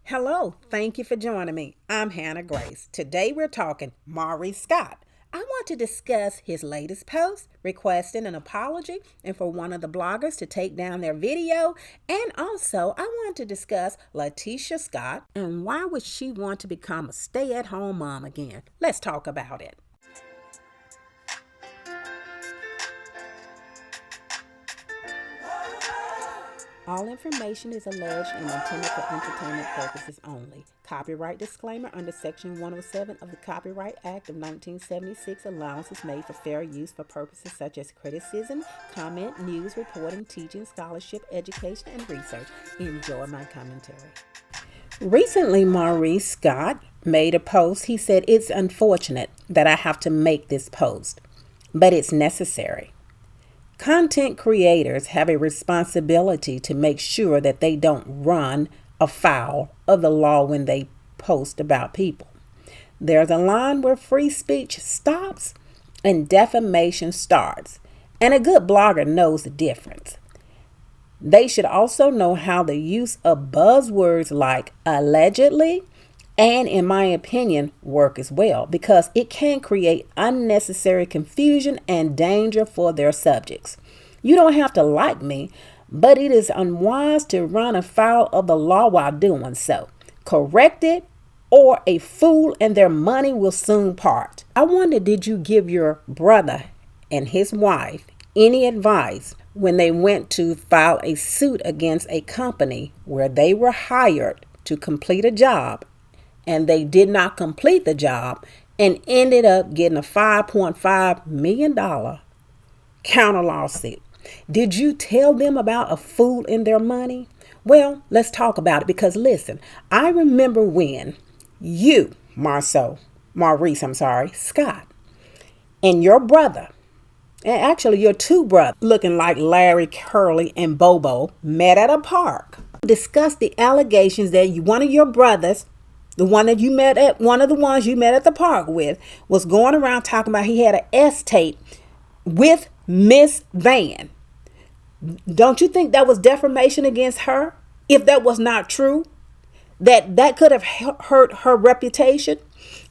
Hello, thank you for joining me. I'm Haanahgrace. Today we're talking Maurice Scott. I want to discuss his latest post requesting an apology and for one of the bloggers to take down their video. And also, I want to discuss Leticia Scott and why would she want to become a stay-at-home mom again. Let's talk about it. All information is alleged and intended for entertainment purposes only. Copyright disclaimer under Section 107 of the Copyright Act of 1976. Allowance is made for fair use for purposes such as criticism, comment, news, reporting, teaching, scholarship, education, and research. Enjoy my commentary. Recently, Maurice Scott made a post. He said, "It's unfortunate that I have to make this post, but it's necessary." Content creators have a responsibility to make sure that they don't run afoul of the law when they post about people. There's a line where free speech stops and defamation starts, and a good blogger knows the difference. They should also know how the use of buzzwords like allegedly and, in my opinion, work as well, because it can create unnecessary confusion and danger for their subjects. You don't have to like me, but it is unwise to run afoul of the law while doing so. Correct it, or a fool and their money will soon part. I wonder, did you give your brother and his wife any advice when they went to file a suit against a company where they were hired to complete a job and they did not complete the job and ended up getting a $5.5 million counter lawsuit? Did you tell them about a fool and their money? Well, let's talk about it, because listen, I remember when you, Maurice Scott, and your brother, and actually your two brothers, looking like Larry, Curly, and Bobo, met at a park. Discussed the allegations that one of your brothers, the one that you met at, one of the ones you met at the park with, was going around talking about he had an S-tape with Miss Van. Don't you think that was defamation against her? If that was not true, that could have hurt her reputation.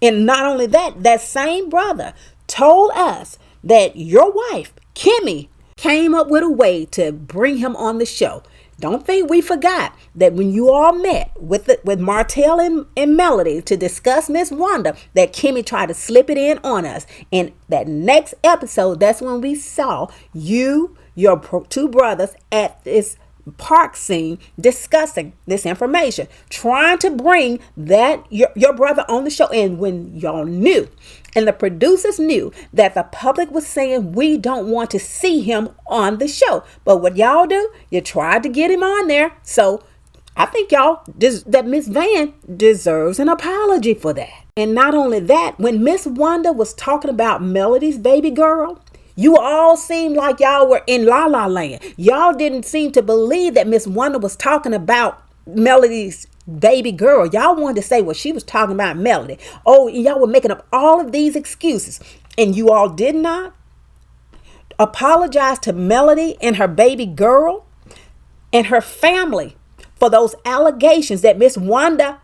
And not only that, that same brother told us that your wife, Kimmy, came up with a way to bring him on the show. Don't think we forgot that when you all met with Martell and Melody to discuss Miss Wanda, that Kimmy tried to slip it in on us. And that next episode, that's when we saw you, your two brothers, at this park scene discussing this information, trying to bring that your brother on the show. And when y'all knew, and the producers knew, that the public was saying we don't want to see him on the show, but what y'all do, you tried to get him on there. So I think that Miss Van deserves an apology for that. And not only that, when Miss Wanda was talking about Melody's baby girl, you all seemed like y'all were in La La Land. Y'all didn't seem to believe that Miss Wanda was talking about Melody's baby girl. Y'all wanted to say, well, she was talking about Melody. Oh, y'all were making up all of these excuses. And you all did not apologize to Melody and her baby girl and her family for those allegations that Miss Wanda,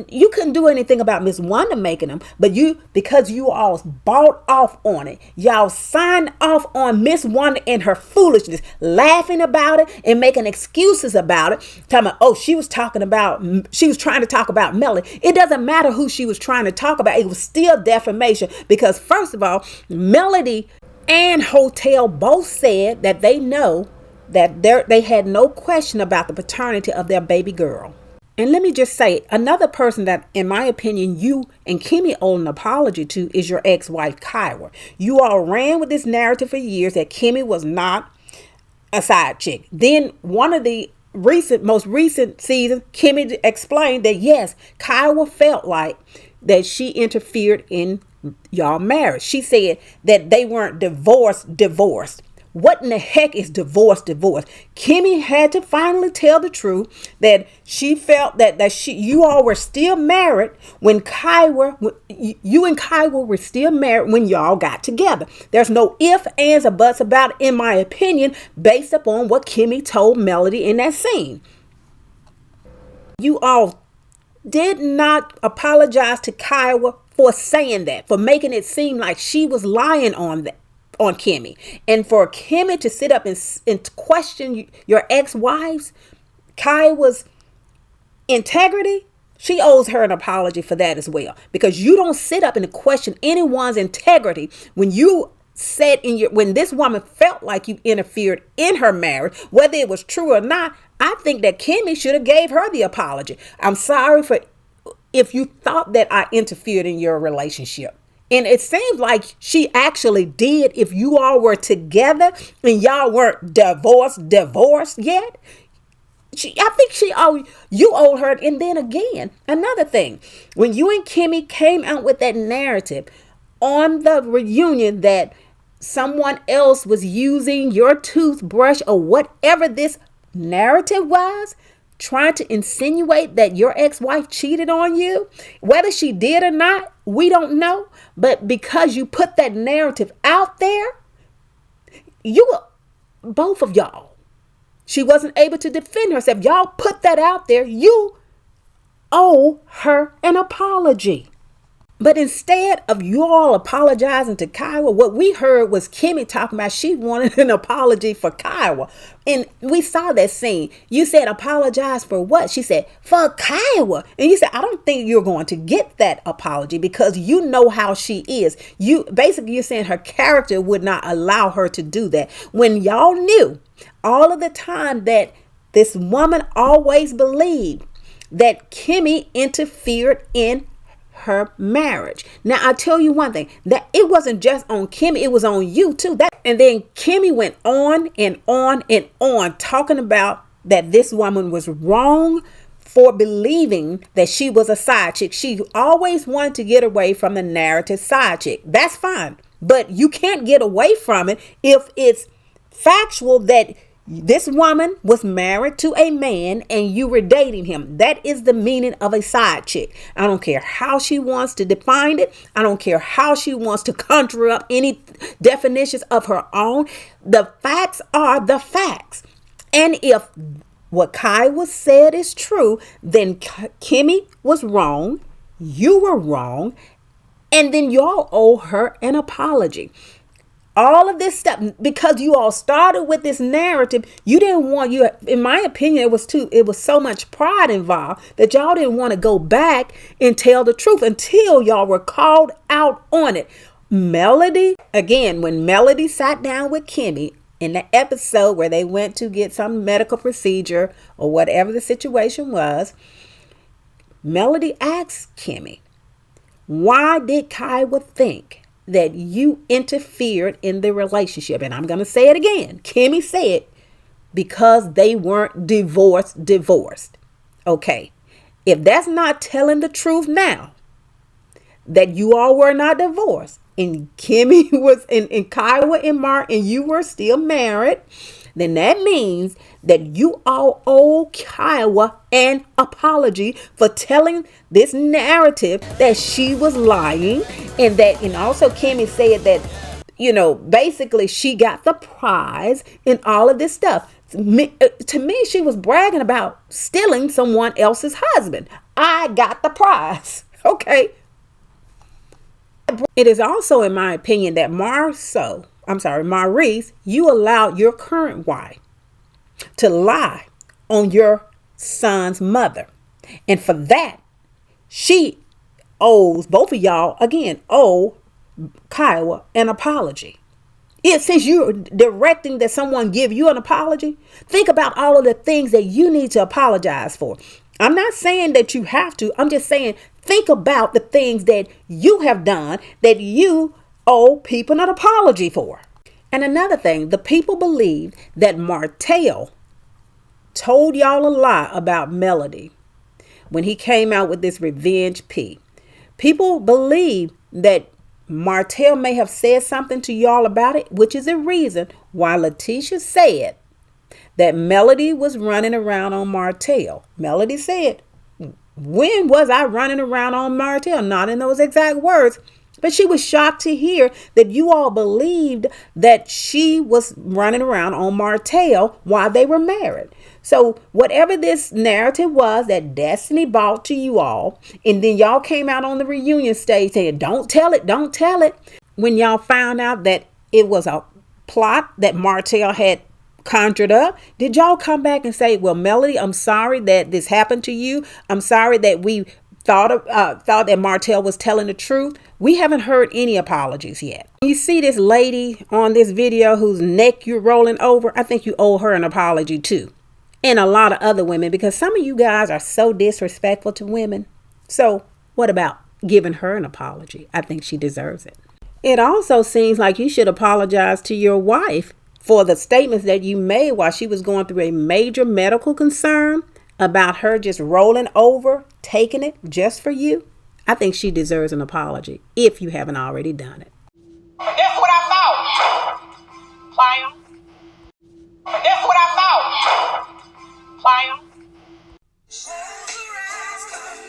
you couldn't do anything about Miss Wanda making them, but because you all bought off on it, y'all signed off on Miss Wanda and her foolishness, laughing about it and making excuses about it, talking about, oh, she was trying to talk about Melody. It doesn't matter who she was trying to talk about. It was still defamation, because first of all, Melody and Hotel both said that they know that they had no question about the paternity of their baby girl. And let me just say, another person that, in my opinion, you and Kimmy owe an apology to is your ex-wife, Kyra. You all ran with this narrative for years that Kimmy was not a side chick. Then one of the most recent seasons, Kimmy explained that, yes, Kyra felt like that she interfered in y'all marriage. She said that they weren't divorced. What in the heck is divorce? Kimmy had to finally tell the truth, that she felt that you all were still married when you and Kyra were still married when y'all got together. There's no ifs, ands, or buts about it, in my opinion, based upon what Kimmy told Melody in that scene. You all did not apologize to Kiowa for saying that, for making it seem like she was lying on Kimmy. And for Kimmy to sit up and question your ex-wives, Kiowa's integrity, she owes her an apology for that as well. Because you don't sit up and question anyone's integrity when you said when this woman felt like you interfered in her marriage, whether it was true or not. I think that Kimmy should have gave her the apology. I'm sorry for if you thought that I interfered in your relationship. And it seems like she actually did. If you all were together and y'all weren't divorced yet, I think you owed her. And then again, another thing, when you and Kimmy came out with that narrative on the reunion that someone else was using your toothbrush or whatever this narrative was, trying to insinuate that your ex-wife cheated on you, whether she did or not, we don't know. But because you put that narrative out there, both of y'all, she wasn't able to defend herself. Y'all put that out there. You owe her an apology. But instead of you all apologizing to Kiowa, what we heard was Kimmy talking about she wanted an apology for Kiowa. And we saw that scene. You said apologize for what? She said, for Kiowa. And you said, I don't think you're going to get that apology because you know how she is. You're saying her character would not allow her to do that. When y'all knew all of the time that this woman always believed that Kimmy interfered in her marriage. Now, I tell you one thing, that it wasn't just on Kimmy, it was on you too. And then Kimmy went on and on and on talking about that this woman was wrong for believing that she was a side chick. She always wanted to get away from the narrative side chick. That's fine. But you can't get away from it if it's factual that this woman was married to a man and you were dating him. That is the meaning of a side chick. I don't care how she wants to define it. I don't care how she wants to conjure up any definitions of her own. The facts are the facts. And if what Kiowa said is true, then Kimmy was wrong. You were wrong. And then y'all owe her an apology. All of this stuff, because you all started with this narrative, you didn't want in my opinion, it was so much pride involved that y'all didn't want to go back and tell the truth until y'all were called out on it. Melody, again, when Melody sat down with Kimmy in the episode where they went to get some medical procedure or whatever the situation was, Melody asked Kimmy, why did Kiowa think that you interfered in the relationship? And I'm going to say it again. Kimmy said, because they weren't divorced. Okay. If that's not telling the truth now, that you all were not divorced, and Kimmy was in Kiowa and Mark, and you were still married, then that means that you all owe Kiowa an apology for telling this narrative that she was lying. And also Kimmy said that, basically she got the prize and all of this stuff. To me, she was bragging about stealing someone else's husband. I got the prize. Okay. It is also, in my opinion, that Maurice, you allowed your current wife to lie on your son's mother. And for that, she owes, both of y'all, owe Kiowa an apology. Since you're directing that someone give you an apology, think about all of the things that you need to apologize for. I'm not saying that you have to. I'm just saying, think about the things that you have done that you owe people an apology for. And another thing, the people believe that Martell told y'all a lie about Melody when he came out with this revenge P. People believe that Martell may have said something to y'all about it, which is a reason why Leticia said that Melody was running around on Martell. Melody said, when was I running around on Martell? Not in those exact words, but she was shocked to hear that you all believed that she was running around on Martell while they were married. So whatever this narrative was that Destiny brought to you all, and then y'all came out on the reunion stage saying, don't tell it, don't tell it. When y'all found out that it was a plot that Martell had conjured up, did y'all come back and say, well, Melody, I'm sorry that this happened to you. I'm sorry that we thought that Martell was telling the truth? We haven't heard any apologies yet. You see this lady on this video whose neck you're rolling over, I think you owe her an apology too. And a lot of other women, because some of you guys are so disrespectful to women. So what about giving her an apology? I think she deserves it. It also seems like you should apologize to your wife for the statements that you made while she was going through a major medical concern about her just rolling over, taking it just for you. I think she deserves an apology if you haven't already done it. That's what I thought. Clown. That's what I thought. Clown.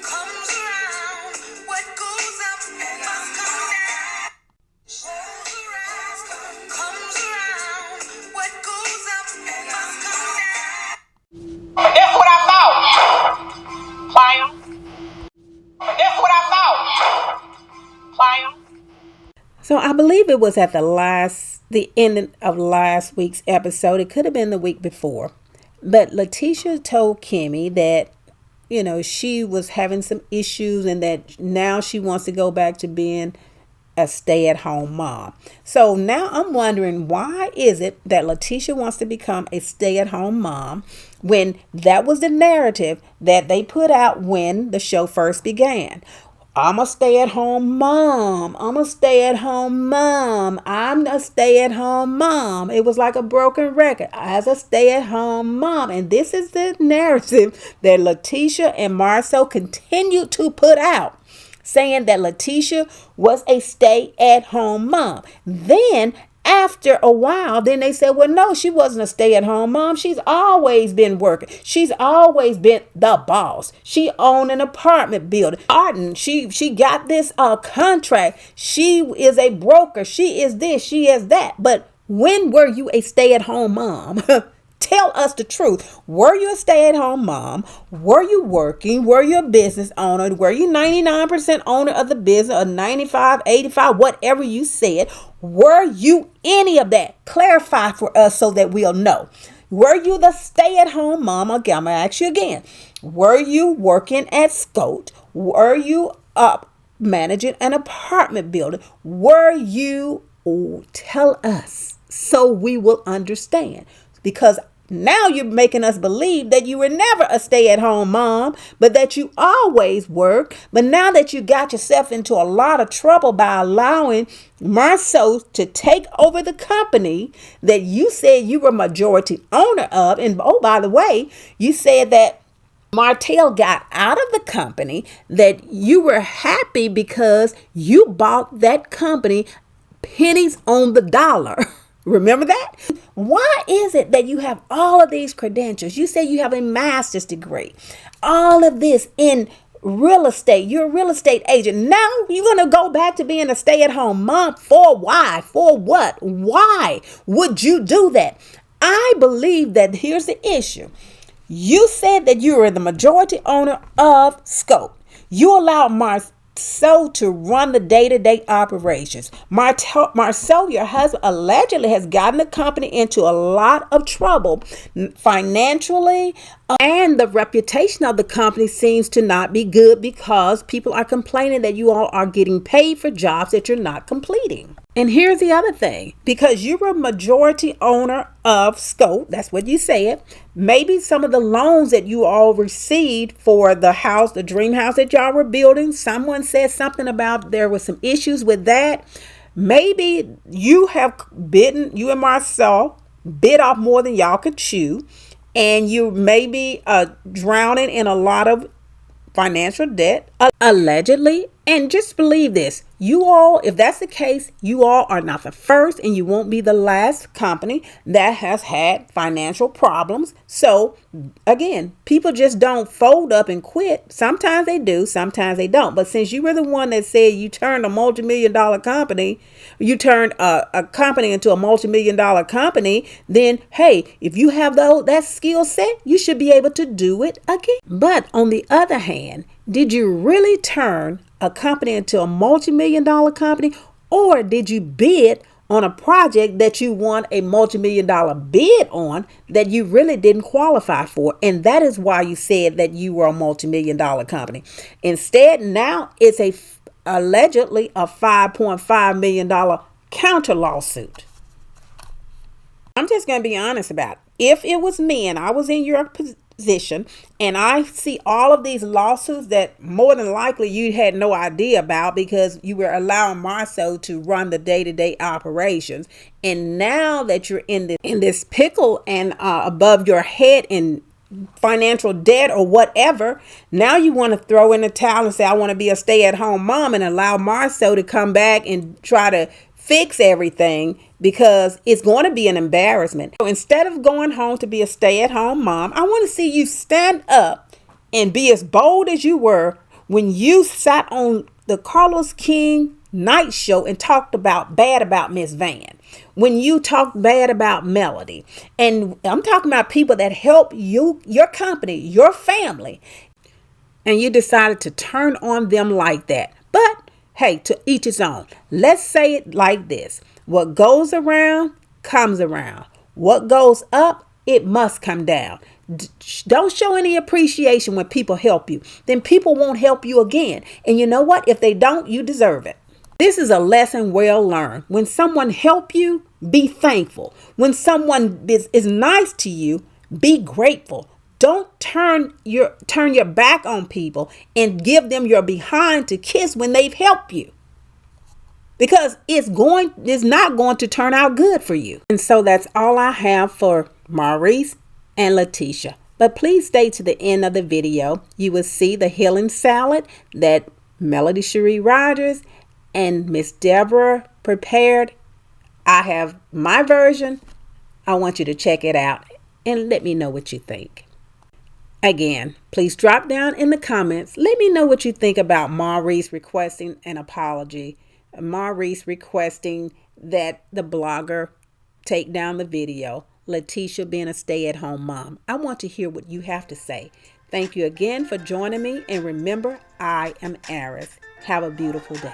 Comes around. What goes up must come down. Comes around. What goes up must come down. That's what I thought. Clown. That's what I thought. Clown. So I believe it was at the end of last week's episode. It could have been the week before. But Leticia told Kimmy that, she was having some issues and that now she wants to go back to being a stay-at-home mom. So now I'm wondering, why is it that Leticia wants to become a stay-at-home mom when that was the narrative that they put out when the show first began? I'm a stay-at-home mom. I'm a stay-at-home mom. I'm a stay-at-home mom. It was like a broken record as a stay-at-home mom. And this is the narrative that Leticia and Marcel continued to put out, saying that Leticia was a stay-at-home mom. Then after a while, then they said, well, no, she wasn't a stay-at-home mom. She's always been working. She's always been the boss. She owned an apartment building. Arden, she got this contract. She is a broker. She is this. She is that. But when were you a stay-at-home mom? Tell us the truth. Were you a stay-at-home mom? Were you working? Were you a business owner? Were you 99% owner of the business, or 95, 85, whatever you said? Were you any of that? Clarify for us so that we'll know. Were you the stay-at-home mom? Okay, I'm going to ask you again. Were you working at Scott? Were you managing an apartment building? Were you? Tell us so we will understand. Because now you're making us believe that you were never a stay-at-home mom, but that you always worked. But now that you got yourself into a lot of trouble by allowing Marceau to take over the company that you said you were majority owner of. And oh, by the way, you said that Martell got out of the company, that you were happy because you bought that company pennies on the dollar. Remember that? Why is it that you have all of these credentials? You say you have a master's degree, all of this in real estate. You're a real estate agent. Now you're going to go back to being a stay-at-home mom. For why? For what? Why would you do that? I believe that here's the issue. You said that you were the majority owner of Scope. You allowed Marceau to run the day-to-day operations. Marceau, your husband, allegedly has gotten the company into a lot of trouble financially, and the reputation of the company seems to not be good because people are complaining that you all are getting paid for jobs that you're not completing. And here's the other thing, because you were majority owner of Scope, that's what you said, maybe some of the loans that you all received for the house, the dream house that y'all were building, someone said something about there was some issues with that. Maybe you and Marcel bit off more than y'all could chew, and you may be drowning in a lot of financial debt. Allegedly, And just believe this, you all, if that's the case, you all are not the first and you won't be the last company that has had financial problems. So again, people just don't fold up and quit. Sometimes they do, sometimes they don't. But since you were the one that said you turned a multi-million-dollar company, you turned a company into a multi-million-dollar company, then hey, if you have that skill set, you should be able to do it again. But on the other hand, did you really turn a company into a multi-million-dollar company, or did you bid on a project that you won a multi-million-dollar bid on that you really didn't qualify for? And that is why you said that you were a multi-million-dollar company. Instead, now it's allegedly a $5.5 million counter lawsuit. I'm just going to be honest about it. If it was me and I was in your position and I see all of these lawsuits that more than likely you had no idea about because you were allowing Marceau to run the day-to-day operations, and now that you're in this pickle and above your head in financial debt or whatever, now you want to throw in the towel and say, I want to be a stay-at-home mom, and allow Marceau to come back and try to fix everything because it's going to be an embarrassment. So instead of going home to be a stay-at-home mom, I want to see you stand up and be as bold as you were when you sat on the Carlos King night show and talked bad about Miss Van. When you talked bad about Melody. And I'm talking about people that help you, your company, your family. And you decided to turn on them like that. But hey, to each his own. Let's say it like this. What goes around comes around. What goes up, it must come down. Don't show any appreciation when people help you. Then people won't help you again. And you know what? If they don't, you deserve it. This is a lesson well learned. When someone help you, be thankful. When someone is nice to you, be grateful. Don't turn your back on people and give them your behind to kiss when they've helped you. Because it's not going to turn out good for you. And so that's all I have for Maurice and Leticia. But please stay to the end of the video. You will see the healing salad that Melody Shari Rodgers and Miss Deborah prepared. I have my version. I want you to check it out and let me know what you think. Again, please drop down in the comments. Let me know what you think about Maurice requesting an apology. Maurice requesting that the blogger take down the video. Leticia being a stay-at-home mom. I want to hear what you have to say. Thank you again for joining me. And remember, I am Aris. Have a beautiful day.